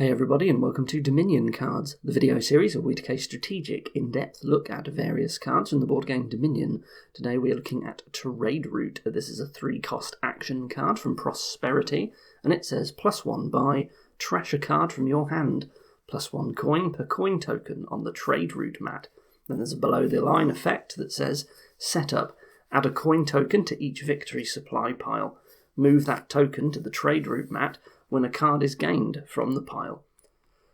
Hey everybody, and welcome to Dominion Cards, the video series where we take a strategic, in-depth look at various cards from the board game Dominion. Today we are looking at Trade Route. This is a 3-cost action card from Prosperity, and it says +1 buy, trash a card from your hand, +1 coin per coin token on the Trade Route mat. Then there's a below-the-line effect that says set up, add a coin token to each victory supply pile. Move that token to the Trade Route mat when a card is gained from the pile.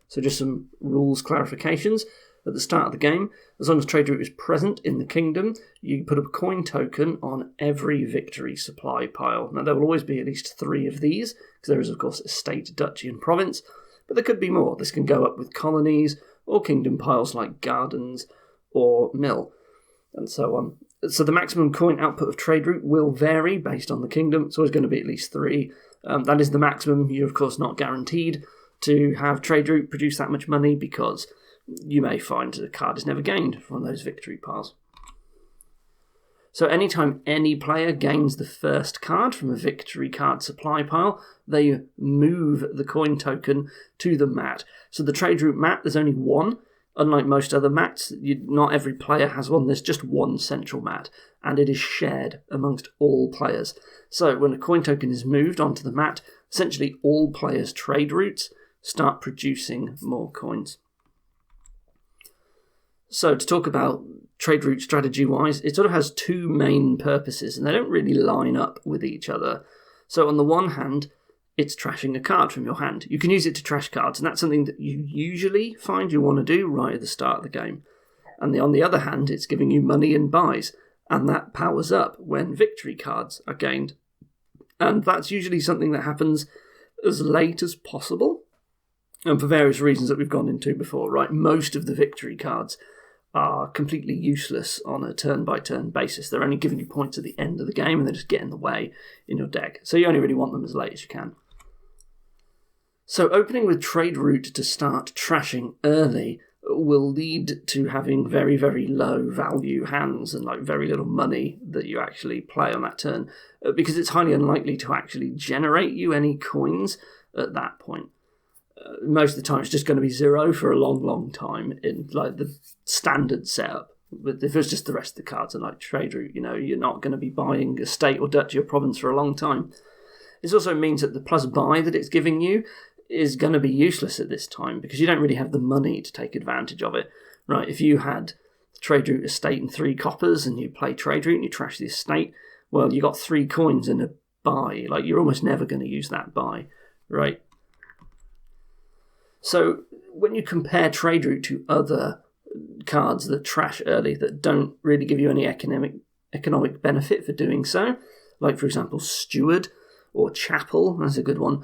So just some rules clarifications. At the start of the game, as long as Trade Route is present in the kingdom, you put a coin token on every victory supply pile. Now there will always be at least 3 of these, because there is of course estate, duchy and province, but there could be more. This can go up with colonies or kingdom piles like gardens or mill, and so on. So the maximum coin output of Trade Route will vary based on the kingdom. It's always going to be at least 3. That is the maximum. You're of course not guaranteed to have Trade Route produce that much money because you may find the card is never gained from those victory piles. So anytime any player gains the first card from a victory card supply pile, they move the coin token to the mat. So the Trade Route mat, there's only one. Unlike most other mats, not every player has one. There's just one central mat, and it is shared amongst all players. So when a coin token is moved onto the mat, essentially all players' trade routes start producing more coins. So to talk about trade route strategy-wise, it sort of has 2 main purposes, and they don't really line up with each other. So on the one hand, it's trashing a card from your hand. You can use it to trash cards, and that's something that you usually find you want to do right at the start of the game. And on the other hand, it's giving you money and buys, and that powers up when victory cards are gained. And that's usually something that happens as late as possible, and for various reasons that we've gone into before, right? Most of the victory cards are completely useless on a turn-by-turn basis. They're only giving you points at the end of the game, and they just get in the way in your deck. So you only really want them as late as you can. So opening with Trade Route to start trashing early will lead to having very, very low value hands and very little money that you actually play on that turn, because it's highly unlikely to actually generate you any coins at that point. Most of the time it's just going to be 0 for a long, long time in the standard setup. But if it's just the rest of the cards and Trade Route, you're not going to be buying a state or duchy or province for a long time. This also means that the plus buy that it's giving you is going to be useless at this time because you don't really have the money to take advantage of it. Right? If you had the Trade Route estate and 3 coppers and you play Trade Route and you trash the estate, well, you got 3 coins and a buy. You're almost never going to use that buy, right? So when you compare Trade Route to other cards that trash early that don't really give you any economic benefit for doing so, like for example Steward or Chapel, that's a good one,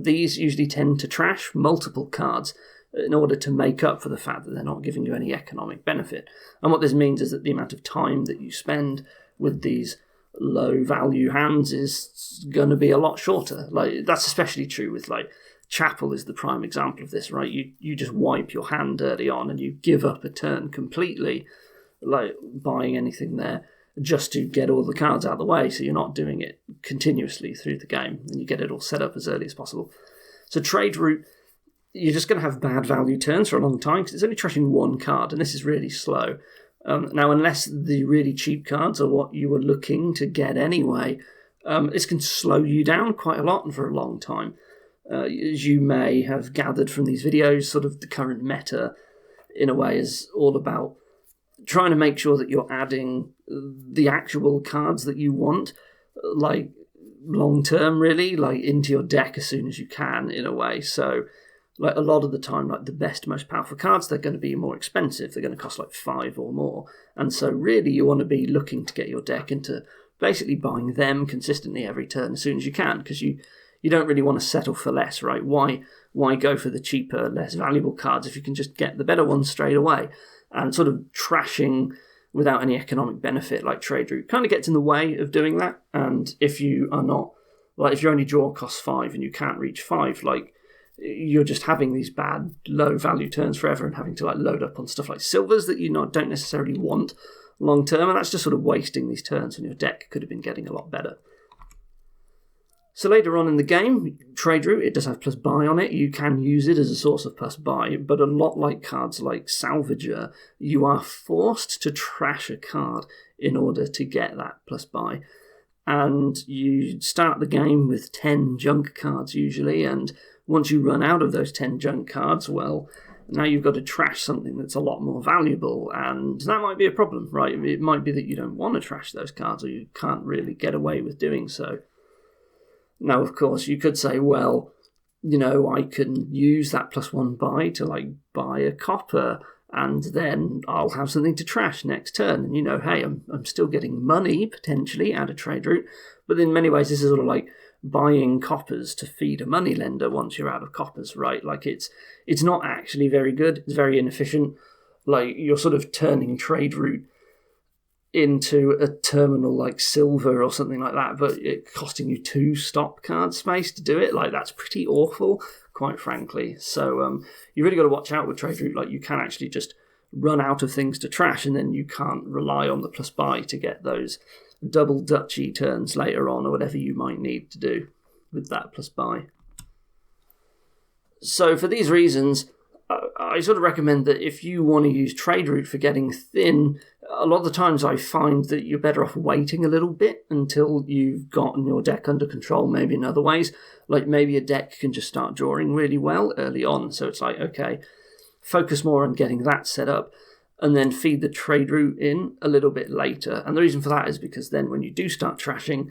these usually tend to trash multiple cards in order to make up for the fact that they're not giving you any economic benefit. And what this means is that the amount of time that you spend with these low value hands is going to be a lot shorter. That's especially true with Chapel is the prime example of this, right? You just wipe your hand early on and you give up a turn completely, buying anything there just to get all the cards out of the way, so you're not doing it continuously through the game, and you get it all set up as early as possible. So Trade Route, you're just going to have bad value turns for a long time because it's only trashing 1 card, and this is really slow. Now, unless the really cheap cards are what you were looking to get anyway, this can slow you down quite a lot and for a long time. As you may have gathered from these videos, sort of the current meta, in a way, is all about trying to make sure that you're adding the actual cards that you want, long-term, really, into your deck as soon as you can, in a way. So, a lot of the time, the best, most powerful cards, they're going to be more expensive. They're going to cost 5 or more. And so, really, you want to be looking to get your deck into basically buying them consistently every turn as soon as you can, because you don't really want to settle for less, right? Why go for the cheaper, less valuable cards if you can just get the better ones straight away? And sort of trashing without any economic benefit like Trade Route kind of gets in the way of doing that. And if you are not, if your only draw costs 5 and you can't reach 5, you're just having these bad low value turns forever and having to load up on stuff like silvers that you don't necessarily want long term, and that's just sort of wasting these turns when your deck could have been getting a lot better. So later on in the game, trade route, it does have plus buy on it. You can use it as a source of plus buy, but a lot like cards like Salvager, you are forced to trash a card in order to get that plus buy. And you start the game with 10 junk cards usually, and once you run out of those 10 junk cards, well, now you've got to trash something that's a lot more valuable, and that might be a problem, right? It might be that you don't want to trash those cards, or you can't really get away with doing so. Now, of course, you could say, well, I can use that +1 buy to, buy a copper, and then I'll have something to trash next turn. And, hey, I'm still getting money, potentially, out of trade route. But in many ways, this is sort of like buying coppers to feed a moneylender once you're out of coppers, right? It's not actually very good. It's very inefficient. You're sort of turning trade route into a terminal like silver or something like that, but it costing you 2 stop card space to do it. That's pretty awful, quite frankly. So you really got to watch out with trade route. You can actually just run out of things to trash, and then you can't rely on the plus buy to get those double duchy turns later on, or whatever you might need to do with that plus buy. So for these reasons, I sort of recommend that if you want to use trade route for getting thin, a lot of the times I find that you're better off waiting a little bit until you've gotten your deck under control, maybe in other ways. Maybe a deck can just start drawing really well early on, so it's okay, focus more on getting that set up, and then feed the trade route in a little bit later. And the reason for that is because then when you do start trashing,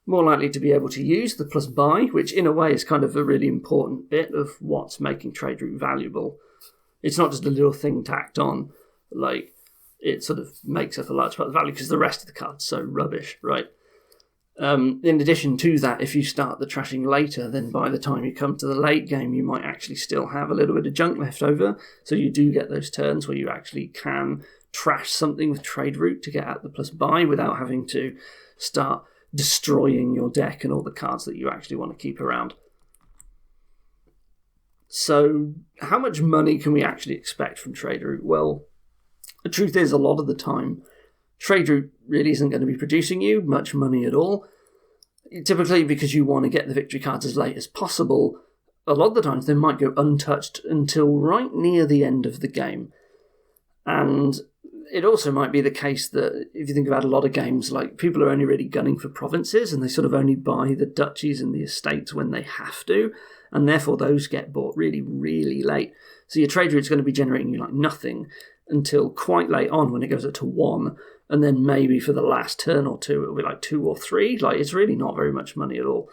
more likely to be able to use the plus buy, which in a way is kind of a really important bit of what's making trade route valuable. It's not just a little thing tacked on, it sort of makes up a large part of the value because the rest of the card's so rubbish, right? In addition to that, if you start the trashing later, then by the time you come to the late game, you might actually still have a little bit of junk left over, so you do get those turns where you actually can trash something with trade route to get out the plus buy without having to start destroying your deck and all the cards that you actually want to keep around. So how much money can we actually expect from trade route? Well, the truth is, a lot of the time, trade route really isn't going to be producing you much money at all. Typically, because you want to get the victory cards as late as possible, a lot of the times they might go untouched until right near the end of the game. And it also might be the case that if you think about a lot of games, people are only really gunning for provinces, and they sort of only buy the duchies and the estates when they have to, and therefore those get bought really, really late. So your trade route's going to be generating you nothing until quite late on when it goes up to 1, and then maybe for the last turn or two it'll be 2 or 3. It's really not very much money at all.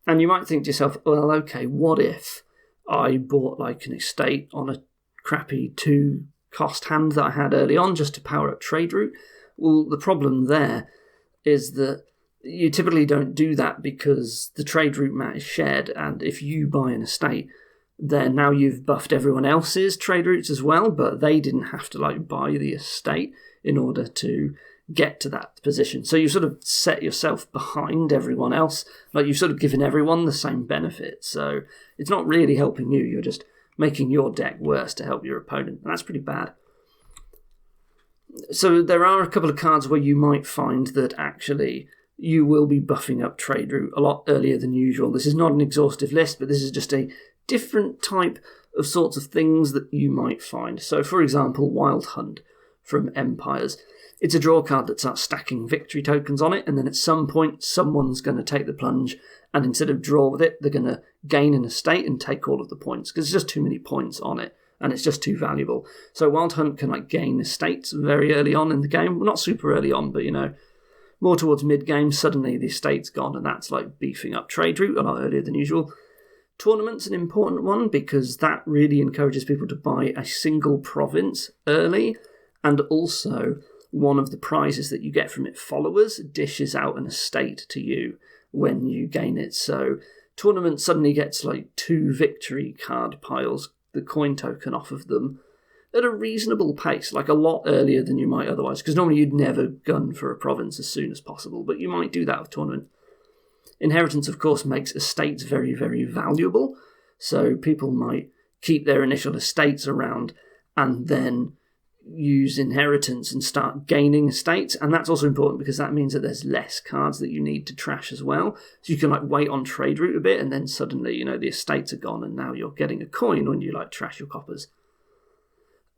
And you might think to yourself, well, okay, what if I bought an estate on a crappy 2 cost hand that I had early on just to power up trade route? Well, the problem there is that you typically don't do that because the trade route mat is shared, and if you buy an estate, then now you've buffed everyone else's trade routes as well, but they didn't have to buy the estate in order to get to that position. So you sort of set yourself behind everyone else. You've sort of given everyone the same benefit. So it's not really helping you. You're just making your deck worse to help your opponent. And that's pretty bad. So there are a couple of cards where you might find that actually you will be buffing up trade route a lot earlier than usual. This is not an exhaustive list, but this is just a different type of sorts of things that you might find. So, for example, Wild Hunt from Empires. It's a draw card that starts stacking victory tokens on it, and then at some point someone's going to take the plunge, and instead of draw with it, they're going to gain an estate and take all of the points, because there's just too many points on it, and it's just too valuable. So Wild Hunt can gain estates very early on in the game. Well, not super early on, but more towards mid-game, suddenly the estate's gone, and that's beefing up trade route a lot earlier than usual. Tournament's an important one because that really encourages people to buy a single province early, and also one of the prizes that you get from it, followers, dishes out an estate to you when you gain it. So tournament suddenly gets 2 victory card piles, the coin token off of them, at a reasonable pace, a lot earlier than you might otherwise, because normally you'd never gun for a province as soon as possible, but you might do that with tournament. Inheritance, of course, makes estates very, very valuable, so people might keep their initial estates around and then use inheritance and start gaining estates, and that's also important because that means that there's less cards that you need to trash as well. So you can like wait on trade route a bit, and then suddenly, you know, the estates are gone, and now you're getting a coin when you like trash your coppers.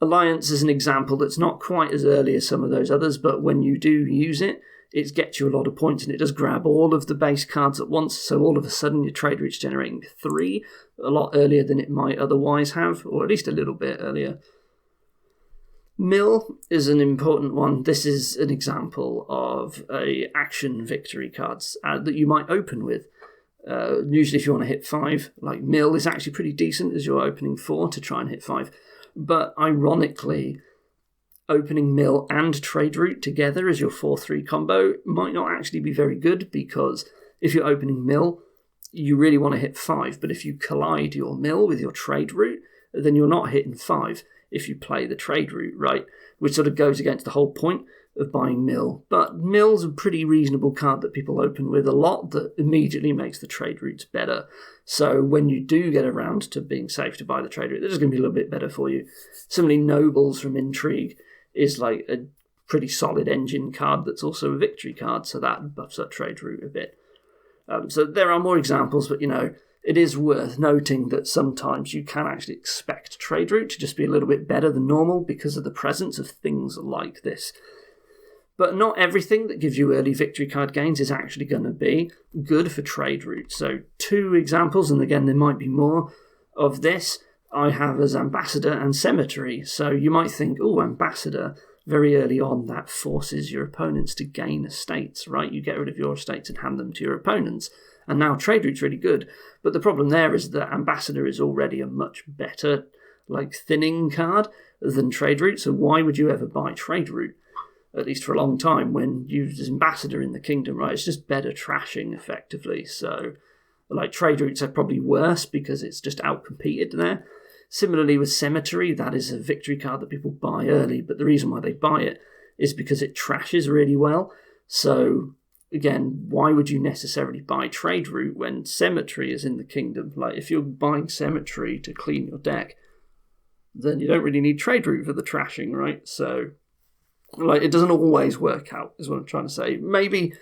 Alliance is an example that's not quite as early as some of those others, but when you do use it, it gets you a lot of points, and it does grab all of the base cards at once, so all of a sudden your trade route's generating 3, a lot earlier than it might otherwise have, or at least a little bit earlier. Mill is an important one. This is an example of a action victory cards that you might open with. Usually if you want to hit 5, like Mill is actually pretty decent as you're opening 4 to try and hit 5. But ironically, opening Mill and Trade Route together as your 4-3 combo might not actually be very good, because if you're opening Mill, you really want to hit 5. But if you collide your Mill with your Trade Route, then you're not hitting 5 if you play the Trade Route, right? Which sort of goes against the whole point of buying Mill. But Mill's a pretty reasonable card that people open with a lot that immediately makes the Trade Routes better. So when you do get around to being safe to buy the Trade Route, they're just going to be a little bit better for you. Similarly, Nobles from Intrigue is like a pretty solid engine card that's also a victory card, so that buffs up Trade Route a bit. So there are more examples, but, you know, it is worth noting that sometimes you can actually expect Trade Route to just be a little bit better than normal because of the presence of things like this. But not everything that gives you early victory card gains is actually going to be good for Trade Route. So 2 examples, and again there might be more of this, I have as Ambassador and Cemetery. So you might think, oh, Ambassador, very early on that forces your opponents to gain estates, right? You get rid of your estates and hand them to your opponents. And now Trade Route's really good. But the problem there is that Ambassador is already a much better, like, thinning card than Trade Route. So why would you ever buy Trade Route? At least for a long time, when you use Ambassador in the Kingdom, right? It's just better trashing, effectively. So, like, Trade Routes are probably worse because it's just outcompeted there. Similarly with Cemetery, that is a victory card that people buy early, but the reason why they buy it is because it trashes really well. So, again, why would you necessarily buy Trade Route when Cemetery is in the Kingdom? Like, if you're buying Cemetery to clean your deck, then you don't really need Trade Route for the trashing, right? So, like, it doesn't always work out, is what I'm trying to say. Maybe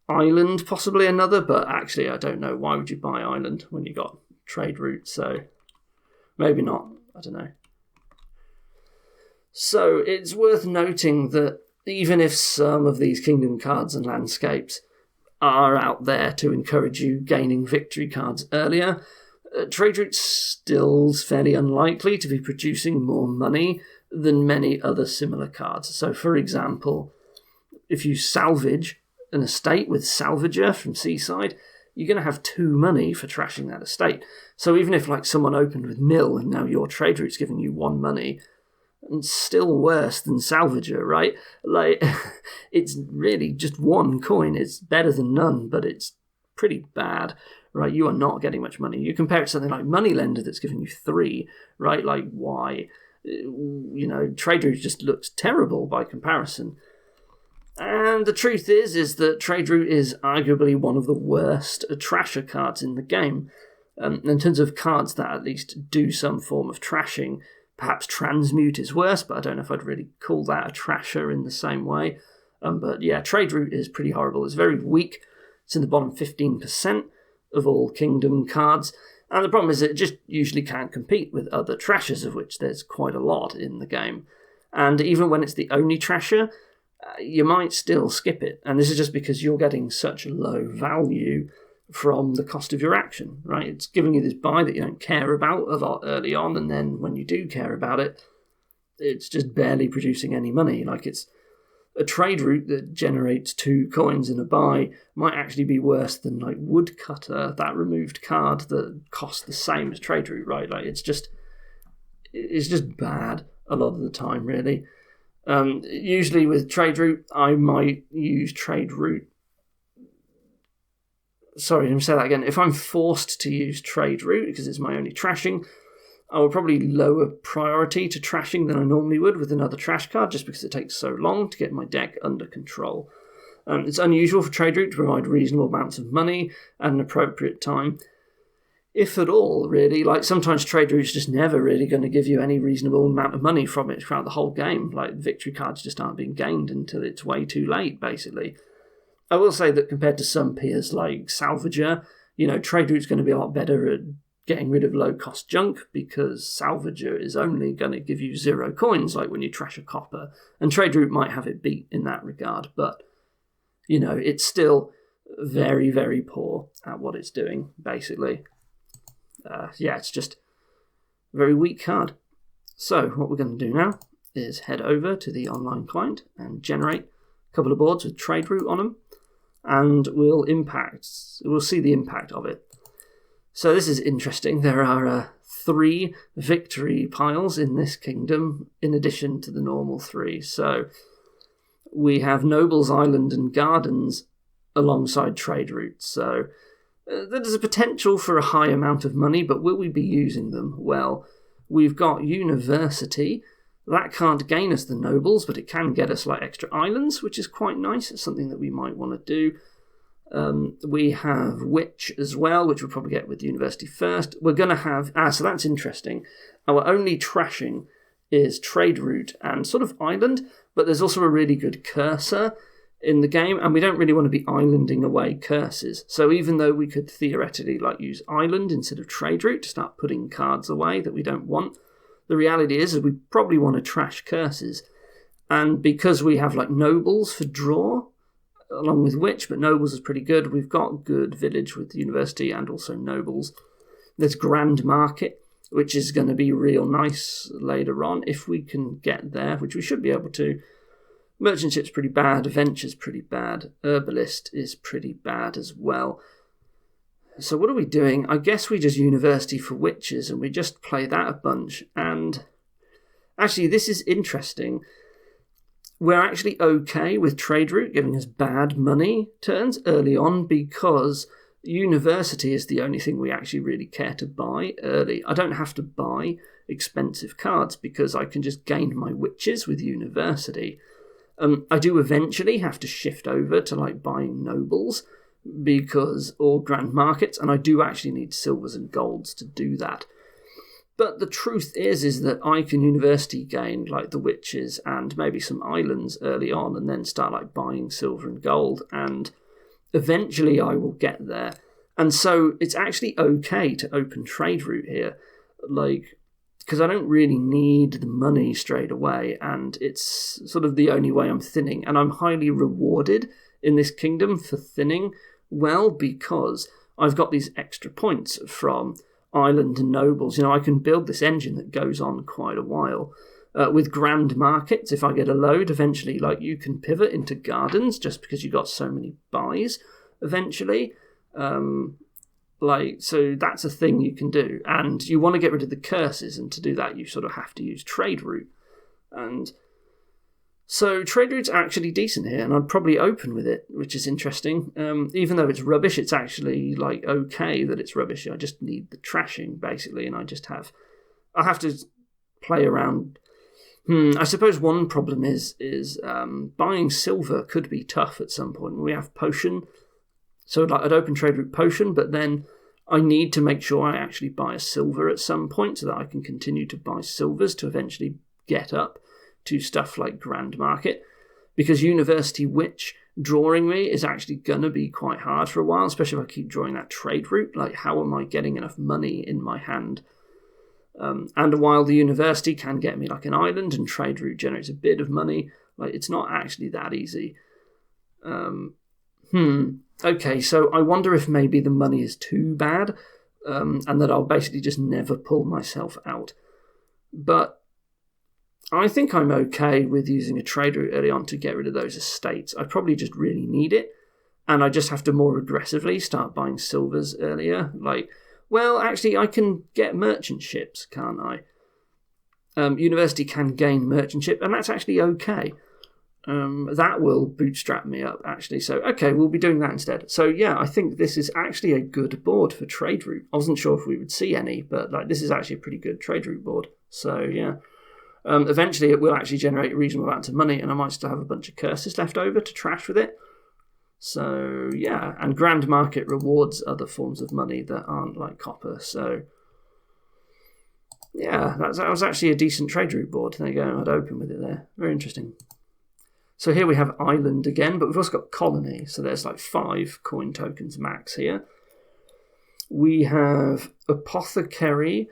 Island, possibly another, but actually I don't know. Why would you buy Island when you got Trade Route? So maybe not. I don't know. So it's worth noting that even if some of these Kingdom cards and landscapes are out there to encourage you gaining victory cards earlier, Trade Route's still fairly unlikely to be producing more money than many other similar cards. So, for example, if you salvage an estate with Salvager from Seaside, you're going to have 2 money for trashing that estate. So even if, like, someone opened with Mill and now your Trade Route's giving you 1 money, and still worse than Salvager, right? Like, it's really just 1 coin. It's better than none, but it's pretty bad, right? You are not getting much money. You compare it to something like Moneylender that's giving you 3, right? Like, why? You know, Trade Route just looks terrible by comparison. And the truth is that Trade Route is arguably one of the worst trasher cards in the game. In terms of cards that at least do some form of trashing, perhaps Transmute is worse, but I don't know if I'd really call that a trasher in the same way. But yeah, Trade Route is pretty horrible. It's very weak. It's in the bottom 15% of all Kingdom cards. And the problem is it just usually can't compete with other trashers, of which there's quite a lot in the game. And even when it's the only trasher, you might still skip it. And this is just because you're getting such low value from the cost of your action, right? It's giving you this buy that you don't care about a lot early on, and then when you do care about it, it's just barely producing any money. Like, it's a Trade Route that generates 2 coins in a buy might actually be worse than, like, Woodcutter, that removed card that costs the same as Trade Route, right? Like, it's just bad a lot of the time, really. Usually with Trade Route, I might use Trade Route. Sorry, let me say that again. If I'm forced to use Trade Route because it's my only trashing, I will probably lower priority to trashing than I normally would with another trash card, just because it takes so long to get my deck under control. It's unusual for Trade Route to provide reasonable amounts of money at an appropriate time. if at all, really. Like, sometimes trade route's just never really going to give you any reasonable amount of money from it throughout the whole game. Like, victory cards just aren't being gained until it's way too late, basically. I will say that compared to some peers like Salvager, trade route's going to be a lot better at getting rid of low-cost junk, because Salvager is only going to give you 0 coins, like when you trash a copper. And trade route might have it beat in that regard, but, it's still very, very poor at what it's doing, basically. It's just a very weak card. So what we're going to do now is head over to the online client and generate a couple of boards with trade route on them, and we'll see the impact of it. So this is interesting. There are 3 victory piles in this kingdom in addition to the normal 3. So we have Nobles Island and Gardens alongside trade routes. So there's a potential for a high amount of money, but will we be using them? Well, we've got University. That can't gain us the Nobles, but it can get us like extra islands, which is quite nice. It's something that we might want to do. We have Witch as well, which we'll probably get with University first. We're going to have... so that's interesting. Our only trashing is trade route and sort of island, but there's also a really good cursor in the game, and we don't really want to be islanding away curses. So even though we could theoretically use island instead of trade route to start putting cards away that we don't want, the reality is we probably want to trash curses. And because we have nobles for draw, along with Witch, but nobles is pretty good, we've got good village with University and also nobles. There's Grand Market, which is going to be real nice later on if we can get there, which we should be able to. Merchantship's pretty bad, Adventure's pretty bad, Herbalist is pretty bad as well. So what are we doing? I guess we just University for Witches and we just play that a bunch. And actually, this is interesting. We're actually okay with trade route giving us bad money turns early on because University is the only thing we actually really care to buy early. I don't have to buy expensive cards because I can just gain my Witches with University. I do eventually have to shift over to buying nobles or grand markets, and I do actually need silvers and golds to do that. But the truth is that I can University gain the Witches and maybe some islands early on, and then start buying silver and gold, and eventually I will get there. And so it's actually okay to open trade route here, because I don't really need the money straight away, and it's sort of the only way I'm thinning. And I'm highly rewarded in this kingdom for thinning, well, because I've got these extra points from island and nobles. I can build this engine that goes on quite a while. With grand markets, if I get a load, eventually, you can pivot into gardens just because you got so many buys eventually. So that's a thing you can do. And you want to get rid of the curses, and to do that you sort of have to use trade route. And so trade route's actually decent here, and I'd probably open with it, which is interesting. Even though it's rubbish, it's actually okay that it's rubbish. I just need the trashing, basically, and I have to play around. I suppose one problem is buying silver could be tough at some point. We have potion. So I'd open trade route potion, but then I need to make sure I actually buy a silver at some point so that I can continue to buy silvers to eventually get up to stuff like Grand Market. Because University Witch drawing me is actually going to be quite hard for a while, especially if I keep drawing that trade route. How am I getting enough money in my hand? And while the University can get me an island and trade route generates a bit of money, it's not actually that easy. Okay, so I wonder if maybe the money is too bad, and that I'll basically just never pull myself out. But I think I'm okay with using a trade route early on to get rid of those estates. I probably just really need it, and I just have to more aggressively start buying silvers earlier. Actually, I can get merchant ships, can't I? University can gain merchant ship, and that's actually okay. That will bootstrap me up, actually. So, okay, we'll be doing that instead. So, yeah, I think this is actually a good board for trade route. I wasn't sure if we would see any, but this is actually a pretty good trade route board. So, yeah. Eventually, it will actually generate a reasonable amount of money, and I might still have a bunch of curses left over to trash with it. So, yeah, and Grand Market rewards other forms of money that aren't like copper. So, yeah, that was actually a decent trade route board. There you go, I'd open with it there. Very interesting. So here we have Island again, but we've also got Colony. So there's like 5 coin tokens max here. We have Apothecary,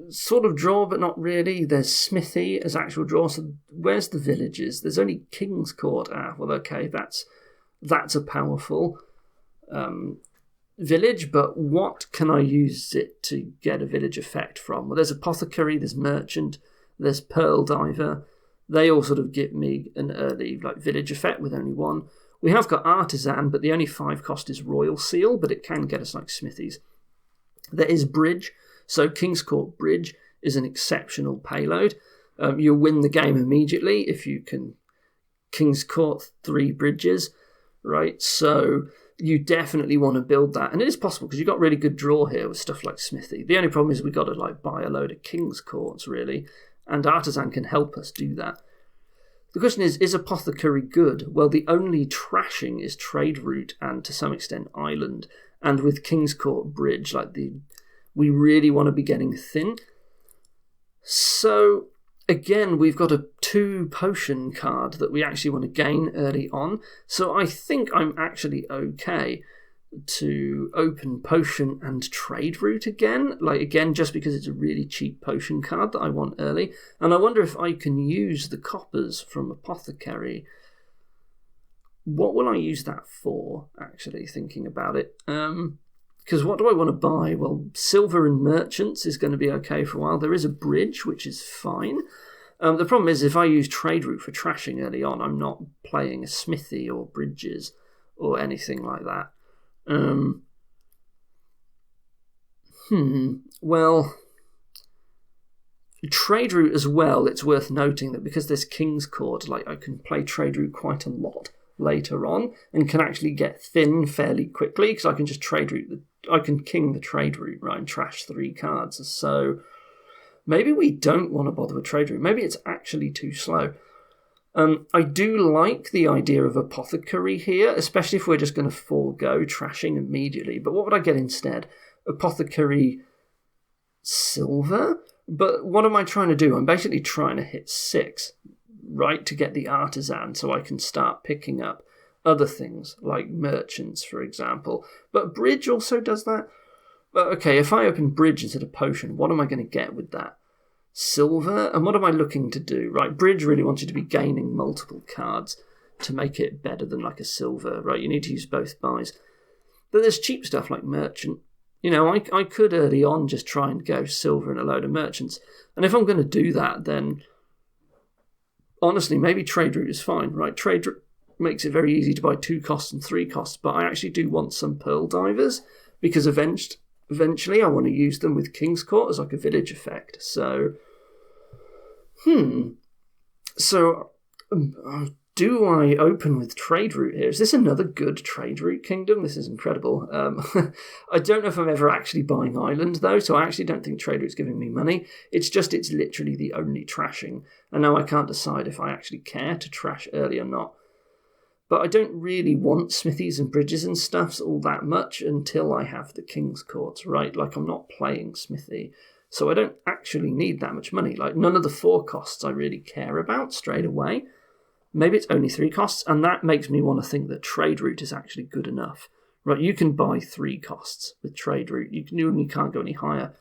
sort of draw, but not really. There's Smithy as actual draw. So where's the villages? There's only King's Court. Well, okay, that's a powerful village, but what can I use it to get a village effect from? Well, there's Apothecary, there's Merchant, there's Pearl Diver. They all sort of give me an early village effect with only 1. We have got Artisan, but the only 5 cost is Royal Seal, but it can get us like Smithies. There is Bridge. So King's Court Bridge is an exceptional payload. You'll win the game immediately if you can King's Court 3 bridges, right? So you definitely want to build that. And it is possible because you've got really good draw here with stuff like Smithy. The only problem is we've got to buy a load of King's Courts, really. And Artisan can help us do that. The question is Apothecary good? Well, the only trashing is Trade Route and to some extent Island. And with King's Court Bridge, we really want to be getting thin. So again, we've got a 2 potion card that we actually want to gain early on. So I think I'm actually okay to open potion and trade route again. Again, just because it's a really cheap potion card that I want early. And I wonder if I can use the coppers from Apothecary. What will I use that for, actually, thinking about it? Because what do I want to buy? Well, silver and merchants is going to be okay for a while. There is a bridge, which is fine. The problem is if I use trade route for trashing early on, I'm not playing a smithy or bridges or anything like that. Well, trade route as well, it's worth noting that because there's King's Court, I can play trade route quite a lot later on and can actually get thin fairly quickly because I can just trade route I can king the trade route, right, and trash 3 cards. So maybe we don't want to bother with trade route. Maybe it's actually too slow. I do like the idea of Apothecary here, especially if we're just going to forego trashing immediately. But what would I get instead? Apothecary silver? But what am I trying to do? I'm basically trying to hit 6, right, to get the Artisan so I can start picking up other things like merchants, for example. But bridge also does that. But okay, if I open bridge instead of potion, what am I going to get with that? Silver? And what am I looking to do? Right, bridge really wants you to be gaining multiple cards to make it better than a silver, right? You need to use both buys. But there's cheap stuff like merchant. I could early on just try and go silver and a load of merchants. And if I'm going to do that, then honestly, maybe trade route is fine, right? Trade route makes it very easy to buy 2 costs and 3 costs, but I actually do want some Pearl Divers because eventually I want to use them with King's Court as a village effect. So, So, do I open with trade route here? Is this another good trade route kingdom? This is incredible. I don't know if I'm ever actually buying Island, though, so I actually don't think trade route's giving me money. It's literally the only trashing. And now I can't decide if I actually care to trash early or not. But I don't really want smithies and bridges and stuffs all that much until I have the King's Courts, right? I'm not playing smithy. So I don't actually need that much money. None of the 4 costs I really care about straight away. Maybe it's only 3 costs, and that makes me want to think that trade route is actually good enough. Right, you can buy 3 costs with trade route. You can't go any higher.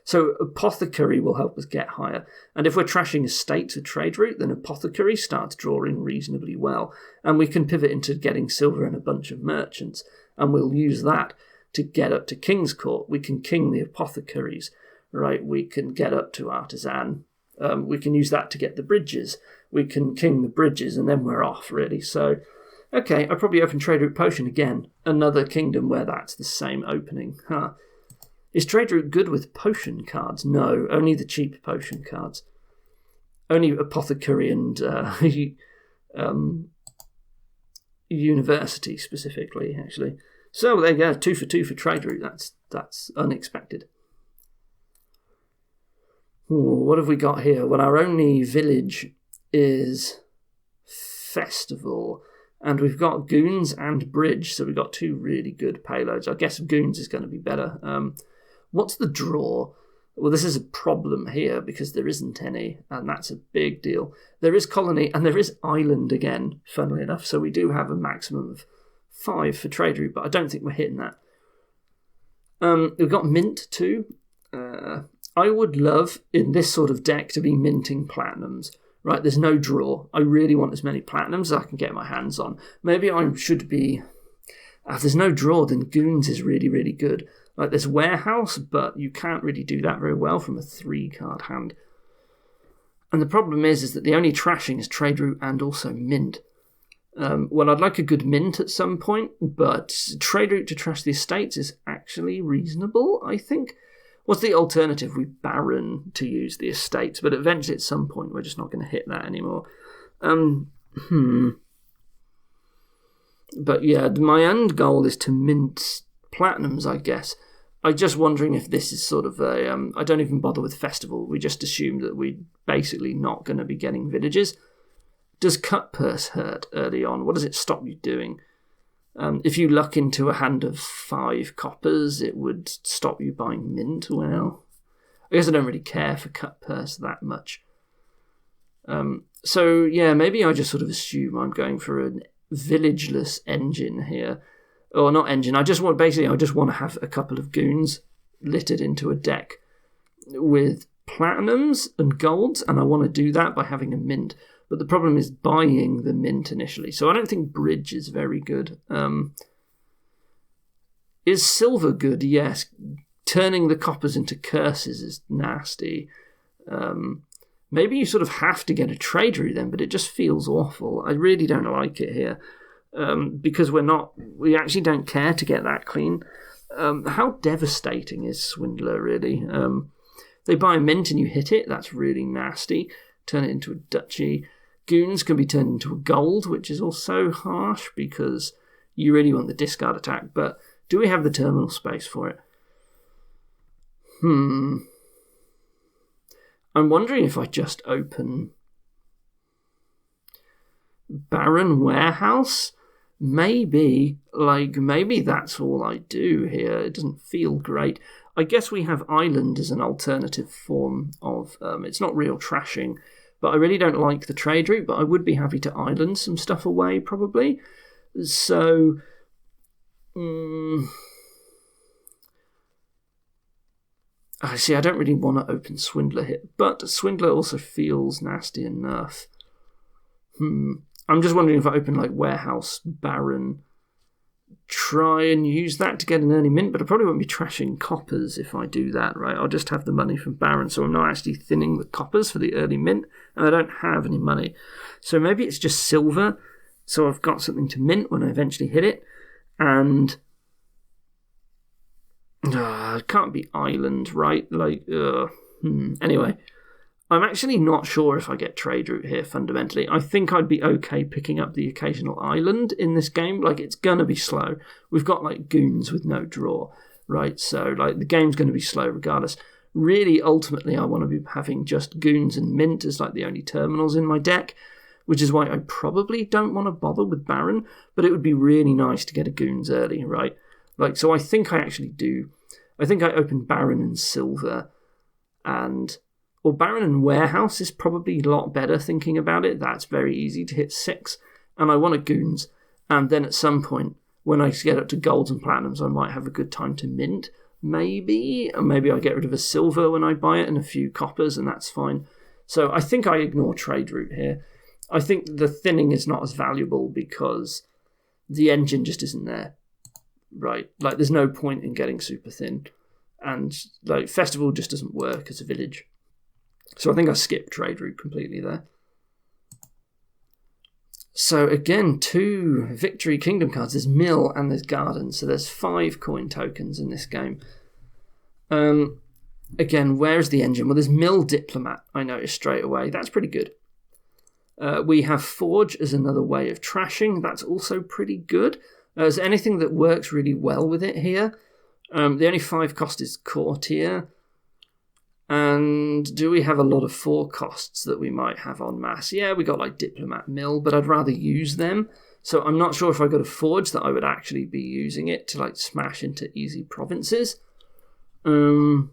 So Apothecary will help us get higher. And if we're trashing estates with trade route, then Apothecary starts drawing reasonably well. And we can pivot into getting silver and a bunch of merchants. And we'll use that to get up to King's Court. We can king the Apothecaries, right? We can get up to Artisan. We can use that to get the bridges. We can king the bridges, and then we're off, really. So, okay, I probably open trade route potion again. Another kingdom where that's the same opening. Is trade route good with potion cards? No, only the cheap potion cards. Only Apothecary and University specifically, actually. So there you go, 2 for 2 for trade route. That's unexpected. Ooh, what have we got here? Well, our only village is Festival. And we've got Goons and Bridge, so we've got two really good payloads. I guess Goons is going to be better. What's the draw? Well, this is a problem here because there isn't any, and that's a big deal. There is Colony, and there is Island again, funnily enough, so we do have a maximum of 5 for trade route, but I don't think we're hitting that. We've got Mint too. I would love, in this sort of deck, to be minting platinums. Right, there's no draw. I really want as many platinums as I can get my hands on. Maybe I should be... If there's no draw, then Goons is really, really good. Like, there's Warehouse, but you can't really do that very well from a 3-card hand. And the problem is that the only trashing is Trade Route and also Mint. Well, I'd like a good Mint at some point, but Trade Route to trash the estates is actually reasonable, I think. What's the alternative? We Baron to use the estates, but eventually at some point we're just not going to hit that anymore. But yeah, my end goal is to mint platinums, I guess. I'm just wondering if this is sort of a... I don't even bother with Festival. We just assume that we're basically not going to be getting villages. Does Cut Purse hurt early on? What does it stop you doing? If you luck into a hand of 5 coppers, it would stop you buying mint. Well, I guess I don't really care for Cut Purse that much. So, yeah, maybe I just sort of assume I'm going for a villageless engine here. Or not engine, I just want to have a couple of Goons littered into a deck with platinums and golds, and I want to do that by having a mint. But the problem is buying the mint initially. So I don't think Bridge is very good. Is Silver good? Yes. Turning the coppers into curses is nasty. Maybe you sort of have to get a trade route then, but it just feels awful. I really don't like it here. Because we actually don't care to get that clean. How devastating is Swindler, really? They buy a mint and you hit it. That's really nasty. Turn it into a duchy. Goons can be turned into a gold, which is also harsh because you really want the discard attack. But do we have the terminal space for it? I'm wondering if I just open Baron Warehouse. Maybe that's all I do here. It doesn't feel great. I guess we have Island as an alternative form of... it's not real trashing, but I really don't like the trade route, but I would be happy to Island some stuff away, probably. So... I see, I don't really want to open Swindler here, but Swindler also feels nasty enough. I'm just wondering if I open like Warehouse, Baron, try and use that to get an early mint, but I probably won't be trashing coppers if I do that, right? I'll just have the money from Baron, so I'm not actually thinning the coppers for the early mint, and I don't have any money. So maybe it's just silver, so I've got something to mint when I eventually hit it, and... it can't be Island, right? Anyway, I'm actually not sure if I get trade route here, fundamentally. I think I'd be okay picking up the occasional Island in this game. Like, it's going to be slow. We've got, like, Goons with no draw, right? So, like, the game's going to be slow regardless. Really, ultimately, I want to be having just Goons and Mint as, like, the only terminals in my deck, which is why I probably don't want to bother with Baron, but it would be really nice to get a Goons early, right? Like, so I think I actually do. I think I open Baron and Silver, or Baron and Warehouse is probably a lot better thinking about it. That's very easy to hit 6, and I want a Goons. And then at some point, when I get up to golds and platinums, I might have a good time to mint, maybe. Or maybe I get rid of a silver when I buy it and a few coppers, and that's fine. So I think I ignore trade route here. I think the thinning is not as valuable because the engine just isn't there. Right, like there's no point in getting super thin, and like Festival just doesn't work as a village, so I think I skipped trade route completely there. So again, 2 Victory Kingdom cards. There's Mill and there's Garden, so there's 5 coin tokens in this game. Again, where's the engine? Well, there's Mill Diplomat. I noticed straight away. That's pretty good. We have Forge as another way of trashing. That's also pretty good. Is there anything that works really well with it here? The only 5 cost is Courtier. And do we have a lot of 4 costs that we might have en masse? Yeah, we got like Diplomat, Mill, but I'd rather use them. So I'm not sure if I got a forge that I would actually be using it to like smash into easy provinces. But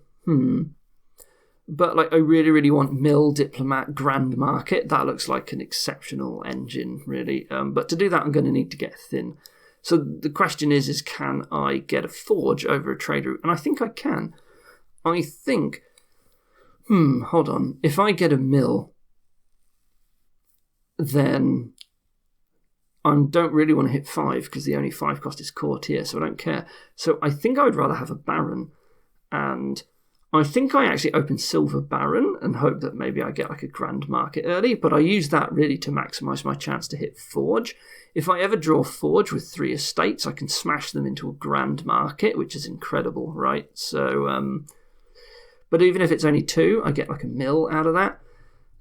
like I really, really want Mill, Diplomat, Grand Market. That looks like an exceptional engine, really. But to do that, I'm going to need to get thin. So the question is can I get a forge over a trade route? And I think I can. I think, hold on. If I get a mill, then I don't really want to hit 5 because the only 5 cost is courtier, so I don't care. So I think I would rather have a baron, and I think I actually open silver baron and hope that maybe I get like a grand market early, but I use that really to maximise my chance to hit forge. If I ever draw forge with 3 estates, I can smash them into a grand market, which is incredible, right? So, but even if it's only 2, I get like a mill out of that.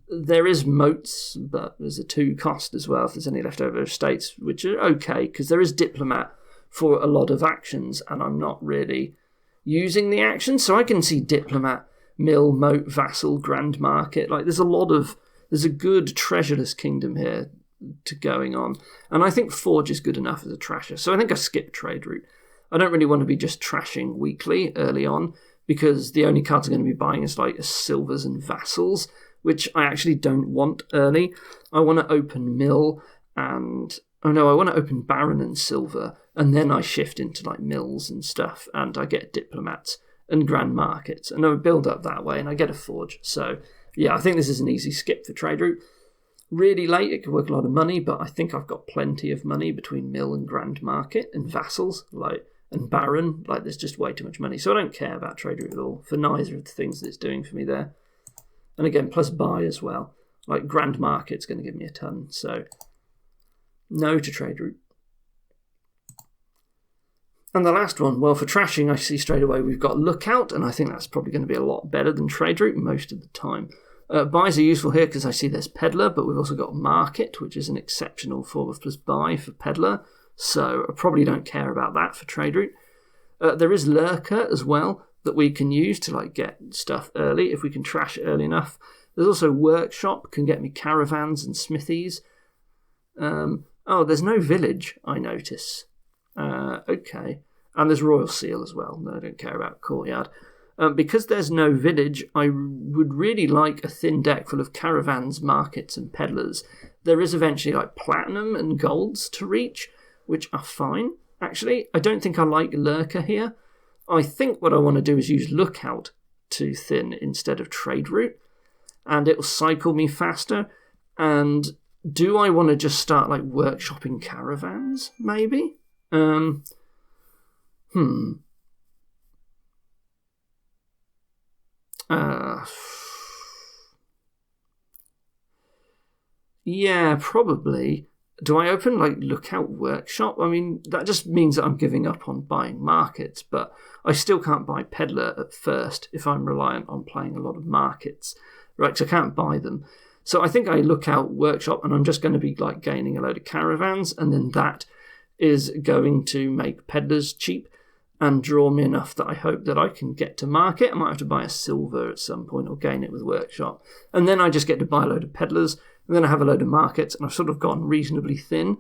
There is moats, but there's a 2 cost as well if there's any leftover estates, which are okay, because there is diplomat for a lot of actions, and I'm not really using the actions, so I can see diplomat, mill, moat, vassal, grand market. Like there's a good treasureless kingdom here to going on, and I think forge is good enough as a trasher. So I think I skip trade route. I don't really want to be just trashing weekly early on, because the only cards I'm going to be buying is like silvers and vassals, which I actually don't want early. I want to open mill and I want to open baron and silver, and then I shift into like mills and stuff, and I get diplomats and grand markets, and I build up that way, and I get a forge. So yeah, I think this is an easy skip for trade route. Really late, it could work a lot of money, but I think I've got plenty of money between mill and grand market and vassals, and baron. Like there's just way too much money, so I don't care about trade route at all for neither of the things that it's doing for me there. And again, plus buy as well. Like grand market's going to give me a ton, so no to trade route. And the last one, well, for trashing, I see straight away we've got lookout, and I think that's probably going to be a lot better than trade route most of the time. Buys are useful here because I see there's peddler, but we've also got market, which is an exceptional form of plus buy for peddler, so I probably don't care about that for trade route. There is lurker as well that we can use to like get stuff early if we can trash early enough. There's also workshop, can get me caravans and smithies. There's no village, I notice. Okay. And there's royal seal as well. No, I don't care about courtyard. Because there's no village, I would really like a thin deck full of caravans, markets, and peddlers. There is eventually like platinum and golds to reach, which are fine. Actually, I don't think I like lurker here. I think what I want to do is use lookout to thin instead of trade route, and it'll cycle me faster. And do I want to just start like workshopping caravans? Maybe. Yeah, probably. Do I open like lookout workshop? I mean, that just means that I'm giving up on buying markets, but I still can't buy peddler at first if I'm reliant on playing a lot of markets, right? So I can't buy them. So I think I look out workshop, and I'm just going to be like gaining a load of caravans, and then that is going to make peddlers cheap and draw me enough that I hope that I can get to market. I might have to buy a silver at some point or gain it with workshop, and then I just get to buy a load of peddlers, and then I have a load of markets, and I've sort of gone reasonably thin.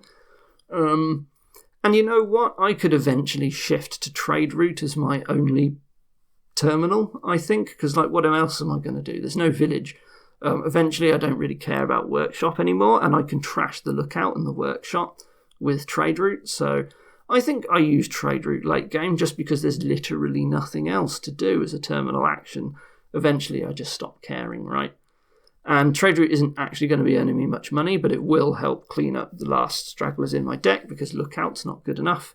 And you know what? I could eventually shift to trade route as my only terminal, I think, because like what else am I going to do? There's no village. Eventually I don't really care about workshop anymore, and I can trash the lookout and the workshop with trade route. So I think I use trade route late game just because there's literally nothing else to do as a terminal action. Eventually I just stop caring, right? And trade route isn't actually going to be earning me much money, but it will help clean up the last stragglers in my deck because lookout's not good enough.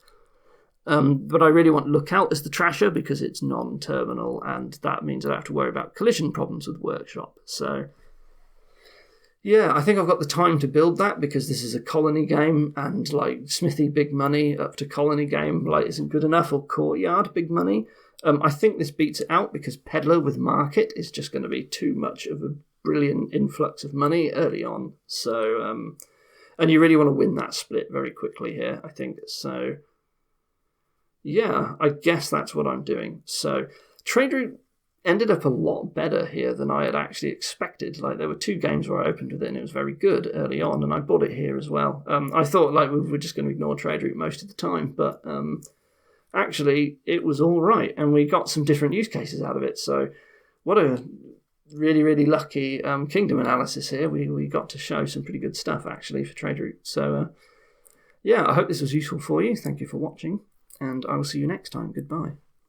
But I really want lookout as the trasher because it's non-terminal, and that means I don't have to worry about collision problems with workshop. So yeah, I think I've got the time to build that because this is a colony game, and like smithy big money up to colony game like isn't good enough, or courtyard big money. I think this beats it out because peddler with market is just going to be too much of a brilliant influx of money early on. So and you really want to win that split very quickly here, I think. So yeah, I guess that's what I'm doing. So trade route ended up a lot better here than I had actually expected. Like, there were 2 games where I opened with it and it was very good early on, and I bought it here as well. I thought like we were just going to ignore trade route most of the time, but actually it was all right, and we got some different use cases out of it. So what a really, really lucky kingdom analysis here. We got to show some pretty good stuff actually for trade route. So yeah, I hope this was useful for you. Thank you for watching, and I will see you next time. Goodbye.